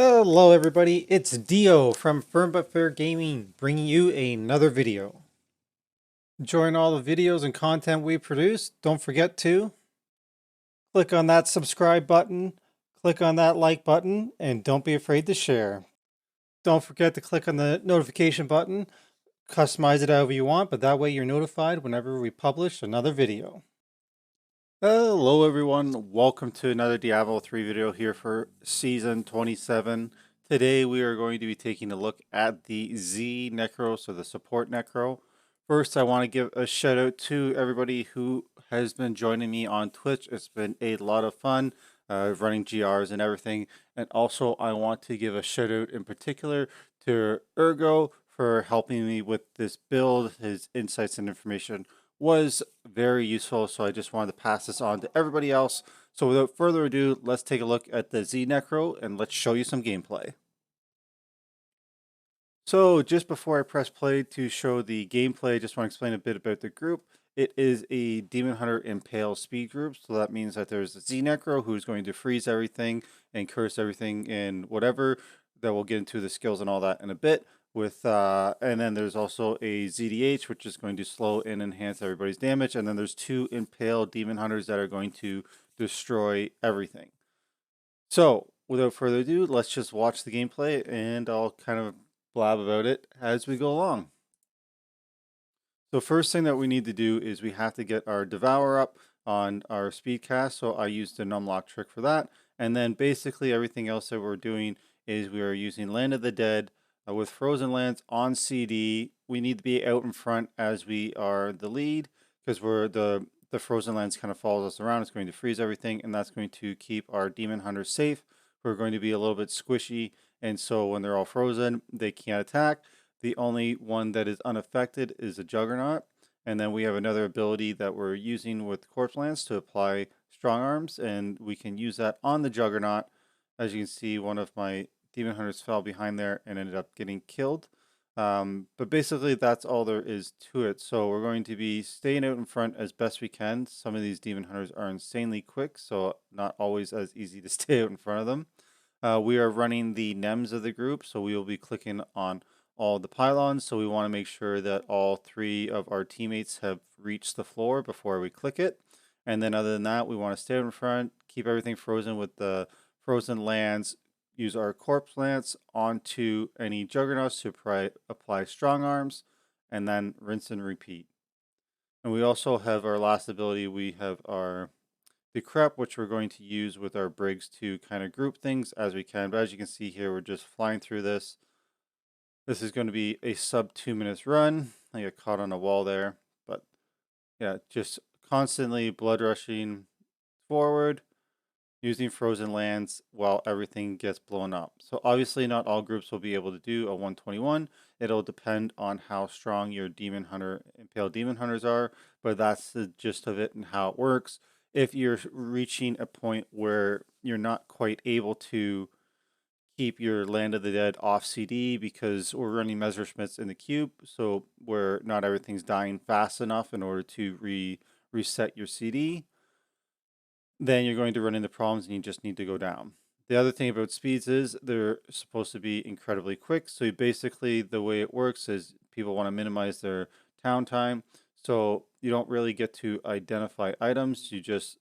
Hello everybody, it's Dio from Firm But Fair Gaming, bringing you another video. Enjoying all the videos and content we produce, don't forget to click on that subscribe button, click on that like button, and don't be afraid to share. Don't forget to click on the notification button, customize it however you want, but that way you're notified whenever we publish another video. Hello everyone, welcome to another Diablo 3 video here for Season 27. Today we are going to be taking a look at the zNecro, so the support Necro. First I want to give a shout out to everybody who has been joining me on Twitch. It's been a lot of fun running GRs and everything. And also I want to give a shout out in particular to Ergo for helping me with this build. His insights and information was very useful, so I just wanted to pass this on to everybody else. So without further ado, let's take a look at the zNecro and let's show you some gameplay. So just before I press play to show the gameplay, I just want to explain a bit about the group. It is a Demon Hunter Impale speed group, so that means that there's a zNecro who's going to freeze everything and curse everything and whatever. That we'll get into the skills and all that in a bit. And then there's also a ZDH, which is going to slow and enhance everybody's damage. And then there's two Impale Demon Hunters that are going to destroy everything. So without further ado, let's just watch the gameplay and I'll kind of blab about it as we go along. So first thing that we need to do is we have to get our Devour up on our speed cast. So I used the numlock trick for that. And then basically everything else that we're doing is we are using Land of the Dead with Frozen Lands on CD. We need to be out in front as we are the lead because we're the Frozen Lands kind of follows us around. It's going to freeze everything and that's going to keep our Demon Hunters safe. We're going to be a little bit squishy, and so when they're all frozen, they can't attack. The only one that is unaffected is a Juggernaut. And then we have another ability that we're using with Corpse Lance to apply Strong Arms, and we can use that on the Juggernaut. As you can see, one of my Demon Hunters fell behind there and ended up getting killed. But basically, that's all there is to it. So we're going to be staying out in front as best we can. Some of these Demon Hunters are insanely quick, so not always as easy to stay out in front of them. We are running the NEMs of the group, so we will be clicking on all the pylons. So we want to make sure that all three of our teammates have reached the floor before we click it. And then other than that, we want to stay in front, keep everything frozen with the Frozen Lands, use our Corpse Lance onto any Juggernauts to apply Strong Arms, and then rinse and repeat. And we also have our last ability, we have our Decrep, which we're going to use with our Briggs to kind of group things as we can. But as you can see here, we're just flying through this. This is going to be a sub 2 minutes run. I got caught on a wall there. But yeah, just constantly blood rushing forward, using Frozen Lands while everything gets blown up. So obviously not all groups will be able to do a 121. It'll depend on how strong your Demon Hunter, Impale Demon Hunters are, but that's the gist of it and how it works. If you're reaching a point where you're not quite able to keep your Land of the Dead off CD because we're running Messerschmitts in the cube, so where not everything's dying fast enough in order to reset your CD, then you're going to run into problems and you just need to go down. The other thing about speeds is they're supposed to be incredibly quick. So basically the way it works is people want to minimize their town time. So you don't really get to identify items. You just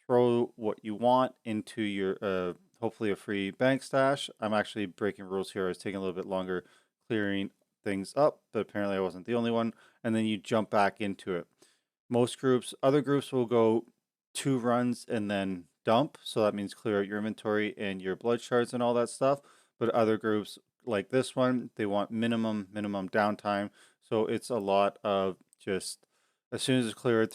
throw what you want into your hopefully a free bank stash. I'm actually breaking rules here. I was taking a little bit longer clearing things up, but apparently I wasn't the only one. And then you jump back into it. Other groups will go 2 runs and then dump. So that means clear out your inventory and your blood shards and all that stuff. But other groups like this one, they want minimum downtime. So it's a lot of just as soon as it's cleared,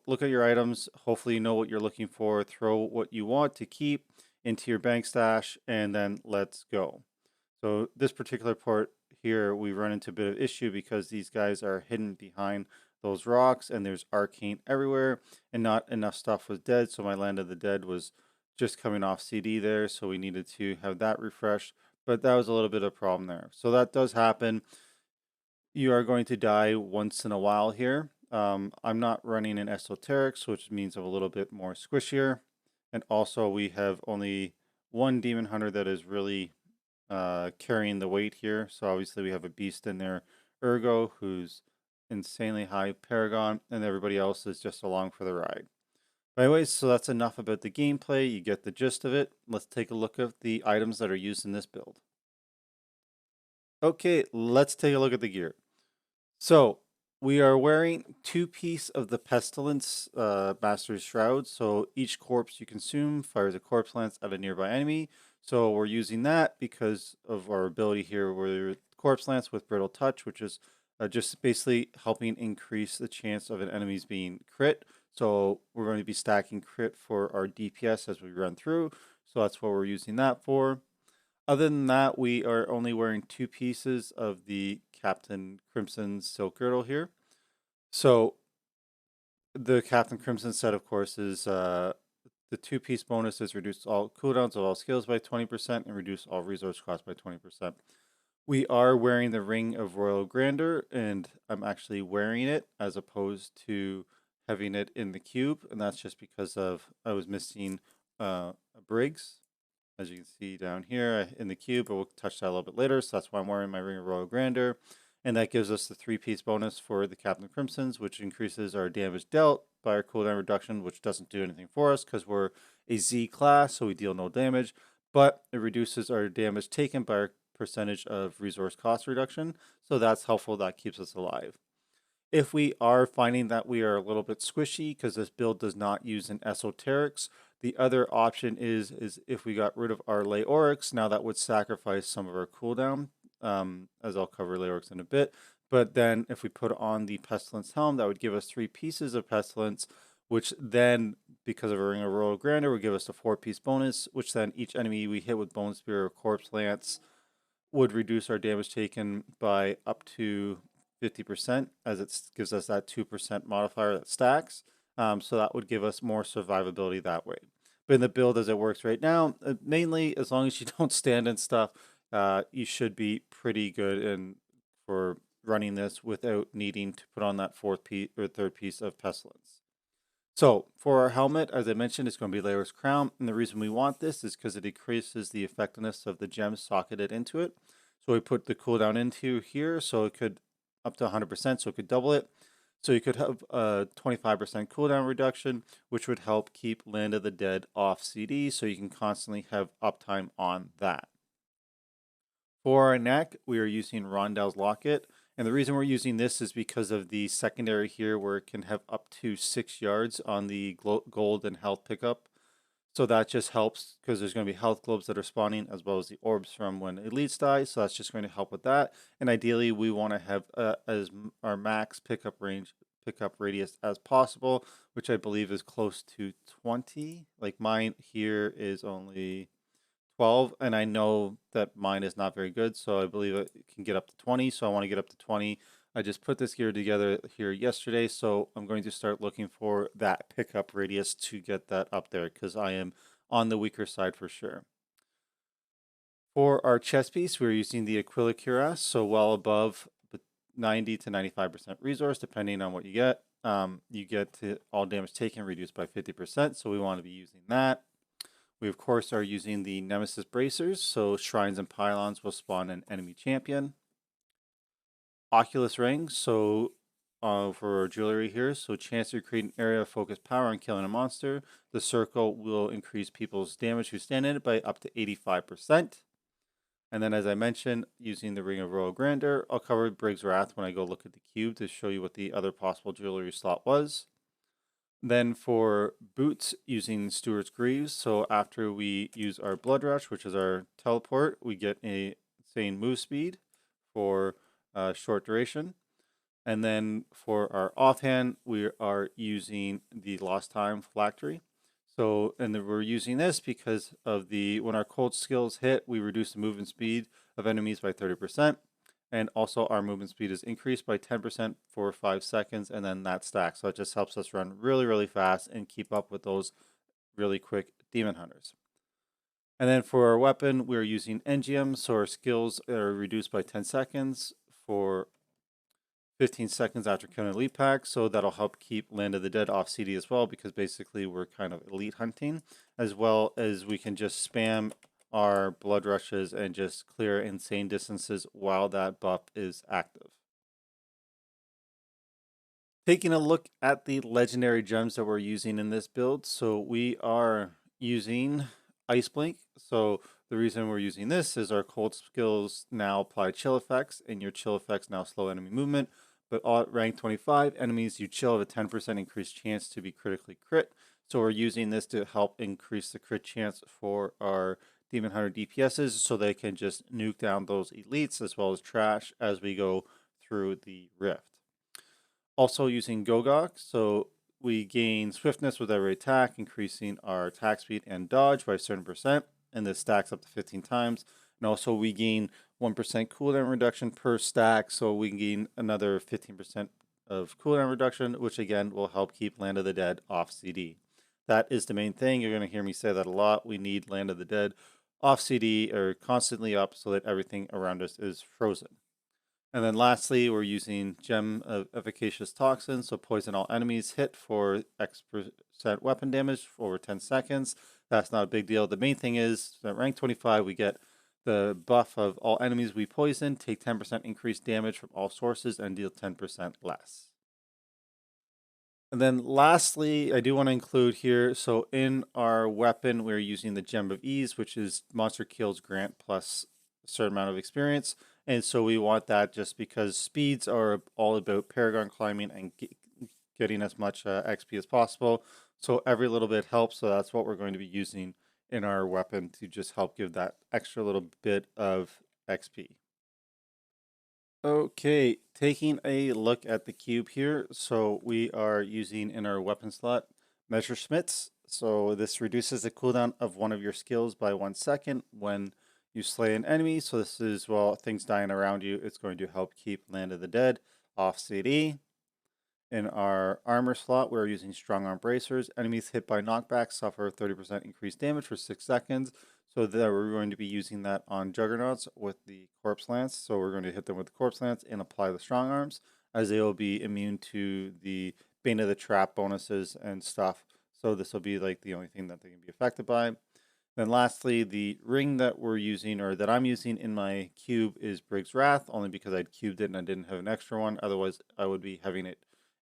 look at your items. Hopefully you know what you're looking for. Throw what you want to keep into your bank stash and then let's go. So this particular part here, we run into a bit of issue because these guys are hidden behind those rocks and there's arcane everywhere and not enough stuff was dead. So my Land of the Dead was just coming off CD there. So we needed to have that refreshed, but that was a little bit of a problem there. So that does happen. You are going to die once in a while here. I'm not running an esoterics, which means I'm a little bit more squishier. And also we have only one Demon Hunter that is really carrying the weight here. So obviously we have a beast in there, Ergo, who's insanely high Paragon, and everybody else is just along for the ride. But anyways, so that's enough about the gameplay. You get the gist of it. Let's take a look at the items that are used in this build. Okay, let's take a look at the gear. So we are wearing 2-piece of the Pestilence Master's Shroud. So each corpse you consume fires a corpse lance at a nearby enemy. So we're using that because of our ability here where corpse lance with brittle touch, which is just basically helping increase the chance of an enemy's being crit. So we're going to be stacking crit for our DPS as we run through. So that's what we're using that for. Other than that, we are only wearing 2 pieces of the Captain Crimson Silk Girdle here. So the Captain Crimson set, of course, is the 2-piece bonus is reduce all cooldowns of all skills by 20% and reduce all resource costs by 20%. We are wearing the Ring of Royal Grandeur, and I'm actually wearing it as opposed to having it in the cube, and that's just because I was missing a Briggs. As you can see down here in the cube, but we'll touch that a little bit later. So that's why I'm wearing my Ring of Royal Grandeur. And that gives us the 3-piece bonus for the Captain Crimsons, which increases our damage dealt by our cooldown reduction, which doesn't do anything for us because we're a Z class, so we deal no damage. But it reduces our damage taken by our percentage of resource cost reduction. So that's helpful. That keeps us alive. If we are finding that we are a little bit squishy because this build does not use an esoterics, the other option is if we got rid of our Leorics, now that would sacrifice some of our cooldown, as I'll cover Leorics in a bit. But then if we put on the Pestilence Helm, that would give us 3 pieces of Pestilence, which then, because of our Ring of Royal Grandeur, would give us a 4-piece bonus, which then each enemy we hit with Bone Spear or Corpse Lance would reduce our damage taken by up to 50%, as it gives us that 2% modifier that stacks. So that would give us more survivability that way. But in the build as it works right now, mainly as long as you don't stand and stuff, you should be pretty good in for running this without needing to put on that 4th piece or 3rd piece of Pestilence. So for our helmet, as I mentioned, it's going to be Layer's Crown. And the reason we want this is because it increases the effectiveness of the gems socketed into it. So we put the cooldown into here, so it could up to 100%, so it could double it. So you could have a 25% cooldown reduction, which would help keep Land of the Dead off CD, so you can constantly have uptime on that. For our neck, we are using Rondell's Locket. And the reason we're using this is because of the secondary here where it can have up to 6 yards on the gold and health pickup. So that just helps because there's going to be health globes that are spawning as well as the orbs from when elites die. So that's just going to help with that. And ideally we want to have as our max pickup radius as possible, which I believe is close to 20. Like mine here is only 12, and I know that mine is not very good, so I believe it can get up to 20, so I want to get up to 20. I just put this gear together here yesterday, so I'm going to start looking for that pickup radius to get that up there, because I am on the weaker side for sure. For our chest piece, we're using the Aquila Cuirass, so well above 90 to 95% resource, depending on what you get. You get to all damage taken reduced by 50%, so we want to be using that. We, of course, are using the Nemesis Bracers, so shrines and pylons will spawn an enemy champion. Oculus Rings, so for our jewelry here, so chance to create an area of focused power on killing a monster. The circle will increase people's damage who stand in it by up to 85%. And then, as I mentioned, using the Ring of Royal Grandeur, I'll cover Briggs Wrath when I go look at the cube to show you what the other possible jewelry slot was. Then for boots, using Stewart's Greaves. So after we use our Blood Rush, which is our teleport, we get a insane move speed for short duration. And then for our offhand, we are using the Lost Time Phylactery. So, and then we're using this because of when our cold skills hit, we reduce the movement speed of enemies by 30%. And also our movement speed is increased by 10% for 5 seconds, and then that stacks. So it just helps us run really, really fast and keep up with those really quick demon hunters. And then for our weapon, we're using NGM, so our skills are reduced by 10 seconds for 15 seconds after killing elite pack. So that'll help keep Land of the Dead off CD as well, because basically we're kind of elite hunting, as well as we can just spam our blood rushes and just clear insane distances while that buff is active. Taking a look at the legendary gems that we're using in this build, so we are using Ice Blink. So the reason we're using this is our cold skills now apply chill effects, and your chill effects now slow enemy movement. But all at rank 25, enemies you chill have a 10% increased chance to be critically crit. So we're using this to help increase the crit chance for our Demon Hunter DPSs so they can just nuke down those elites as well as trash as we go through the rift. Also using Gogok, so we gain swiftness with every attack, increasing our attack speed and dodge by a certain percent, and this stacks up to 15 times. And also we gain 1% cooldown reduction per stack, so we can gain another 15% of cooldown reduction, which again will help keep Land of the Dead off CD. That is the main thing. You're going to hear me say that a lot. We need Land of the Dead off CD or constantly up so that everything around us is frozen. And then lastly, we're using Gem of Efficacious Toxin, so poison all enemies hit for X% weapon damage for over 10 seconds. That's not a big deal. The main thing is at rank 25, we get the buff of all enemies we poison, take 10% increased damage from all sources, and deal 10% less. And then lastly, I do want to include here, so in our weapon, we're using the Gem of Ease, which is monster kills grant plus a certain amount of experience. And so we want that just because speeds are all about Paragon climbing and getting as much XP as possible. So every little bit helps. So that's what we're going to be using in our weapon to just help give that extra little bit of XP. Okay, taking a look at the cube here. So we are using in our weapon slot Measure Schmitz. So this reduces the cooldown of one of your skills by 1 second when you slay an enemy. So this is, well, things dying around you. It's going to help keep Land of the Dead off CD. In our armor slot, we're using Strong Arm Bracers. Enemies hit by knockback suffer 30% increased damage for 6 seconds. So that we're going to be using that on Juggernauts with the Corpse Lance. So we're going to hit them with the Corpse Lance and apply the Strong Arms, as they will be immune to the Bane of the Trap bonuses and stuff. So this will be like the only thing that they can be affected by. Then lastly, the ring that we're using, or that I'm using in my cube, is Brig's Wrath, only because I'd cubed it and I didn't have an extra one. Otherwise, I would be having it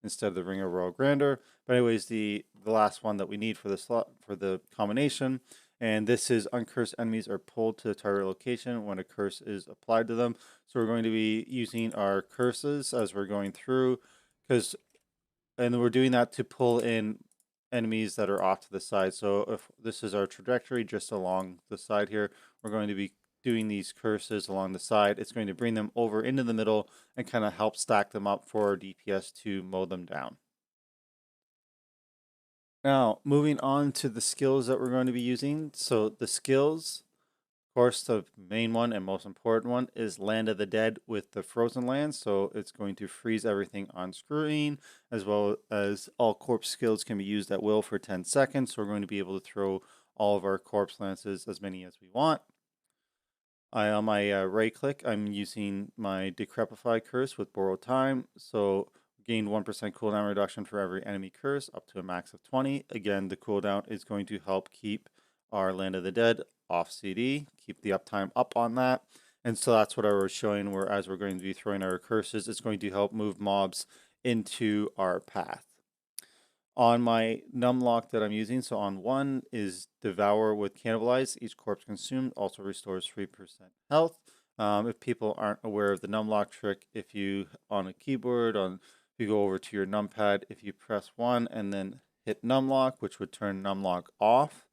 instead of the Ring of Royal Grandeur. But anyways, the last one that we need for the slot for the combination, and this is uncursed enemies are pulled to the target location when a curse is applied to them. So we're going to be using our curses as we're going through, and we're doing that to pull in enemies that are off to the side. So if this is our trajectory just along the side here, we're going to be doing these curses along the side. It's going to bring them over into the middle and kind of help stack them up for our DPS to mow them down. Now, moving on to the skills that we're going to be using. So the skills, of course, the main one and most important one is Land of the Dead with the Frozen Lands. So it's going to freeze everything on screen, as well as all corpse skills can be used at will for 10 seconds. So we're going to be able to throw all of our corpse lances, as many as we want. On my right click, I'm using my Decrepify curse with Borrowed Time. So gain 1% cooldown reduction for every enemy curse up to a max of 20. Again, the cooldown is going to help keep our Land of the Dead off CD, keep the uptime up on that. And so that's what I was showing, where as we're going to be throwing our curses, it's going to help move mobs into our path. On my numlock that I'm using, so on 1 is Devour with Cannibalize. Each corpse consumed also restores 3% health. If people aren't aware of the numlock trick, if you, on a keyboard, if you go over to your numpad, if you press 1 and then hit numlock, which would turn numlock off,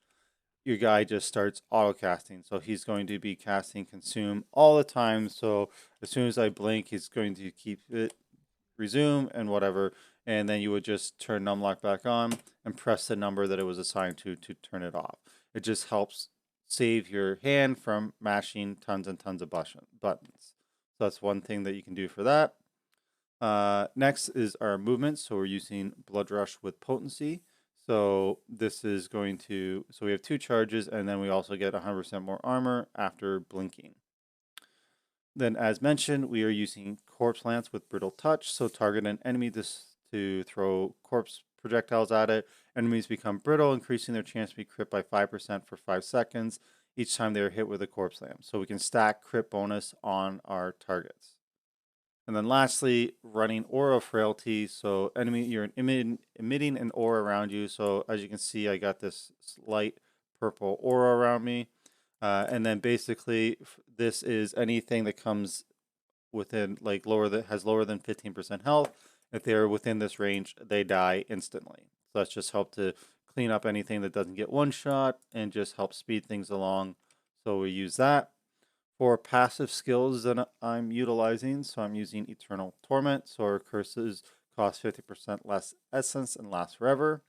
your guy just starts auto casting. So he's going to be casting Consume all the time. So as soon as I blink, he's going to keep it, resume, and whatever. And then you would just turn numlock back on and press the number that it was assigned to turn it off. It just helps save your hand from mashing tons and tons of buttons. So that's one thing that you can do for that. Next is our movement. So we're using Blood Rush with Potency. So this is going to, so we have 2 charges, and then we also get 100% more armor after blinking. Then, as mentioned, we are using Corpse Lance with Brittle Touch. So target an enemy to throw corpse projectiles at it. Enemies become brittle, increasing their chance to be crit by 5% for 5 seconds. each time they're hit with a corpse lamp. So we can stack crit bonus on our targets. And then lastly, running aura frailty. So you're emitting an aura around you. So as you can see, I got this light purple aura around me. And then basically this is anything that comes within like that has lower than 15% health. If they're within this range, they die instantly. So that's just help to clean up anything that doesn't get one shot and just help speed things along. So we use that. For passive skills that I'm utilizing, so I'm using Eternal Torment, so our curses cost 50% less essence and last forever.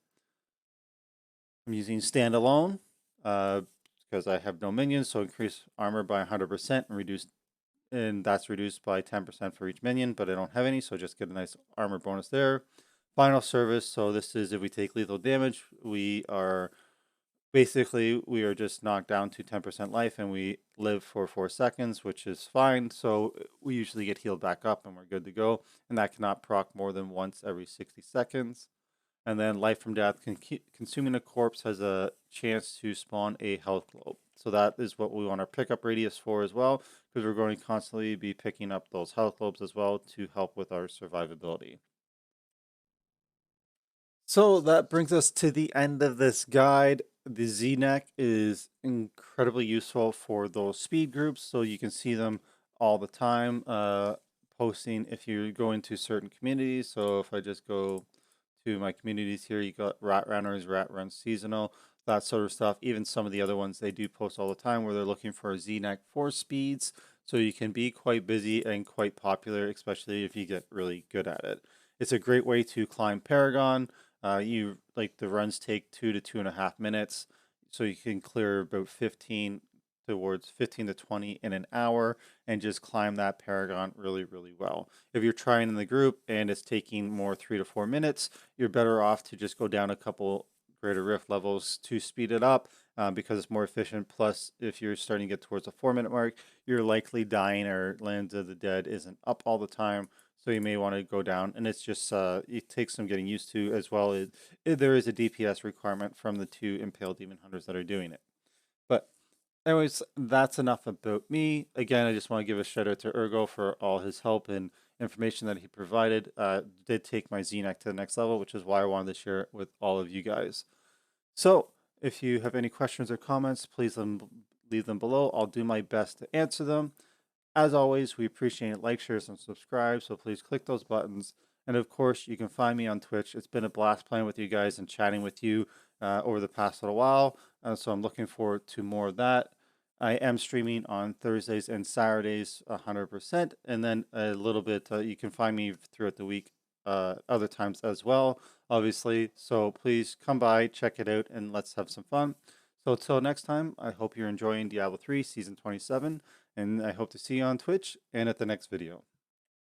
I'm using Standalone because I have no minions, so increase armor by 100% and that's reduced by 10% for each minion, but I don't have any, so just get a nice armor bonus there. Final Service, so this is if we take lethal damage, we are just knocked down to 10% life and we live for 4 seconds, which is fine. So we usually get healed back up and we're good to go. And that cannot proc more than once every 60 seconds. And then Life from Death, consuming a corpse has a chance to spawn a health globe. So that is what we want our pickup radius for as well, because we're going to constantly be picking up those health globes as well to help with our survivability. So that brings us to the end of this guide. The zNec is incredibly useful for those speed groups, so you can see them all the time posting if you go into certain communities. So if I just go to my communities here, you got Rat Runners, Rat Run Seasonal, that sort of stuff. Even some of the other ones they do post all the time where they're looking for a zNec for speeds. So you can be quite busy and quite popular, especially if you get really good at it. It's a great way to climb Paragon. The runs take 2 to 2.5 minutes, so you can clear about 15 to 20 in an hour and just climb that Paragon really, really well. If you're trying in the group and it's taking more 3 to 4 minutes, you're better off to just go down a couple greater rift levels to speed it up because it's more efficient. Plus, if you're starting to get towards the 4-minute mark, you're likely dying or Lands of the Dead isn't up all the time. So you may want to go down, and it's just it takes some getting used to as well. There is a DPS requirement from the 2 Impale Demon Hunters that are doing it. But anyways, that's enough about me. Again, I just want to give a shout out to Ergo for all his help and information that he provided. Did take my zNec to the next level, which is why I wanted to share it with all of you guys. So if you have any questions or comments, please leave them below. I'll do my best to answer them. As always, we appreciate like, shares, and subscribe, so please click those buttons. And of course, you can find me on Twitch. It's been a blast playing with you guys and chatting with you over the past little while. So I'm looking forward to more of that. I am streaming on Thursdays and Saturdays 100%. And then a little bit, you can find me throughout the week other times as well, obviously. So please come by, check it out, and let's have some fun. So until next time, I hope you're enjoying Diablo 3 Season 27, and I hope to see you on Twitch and at the next video.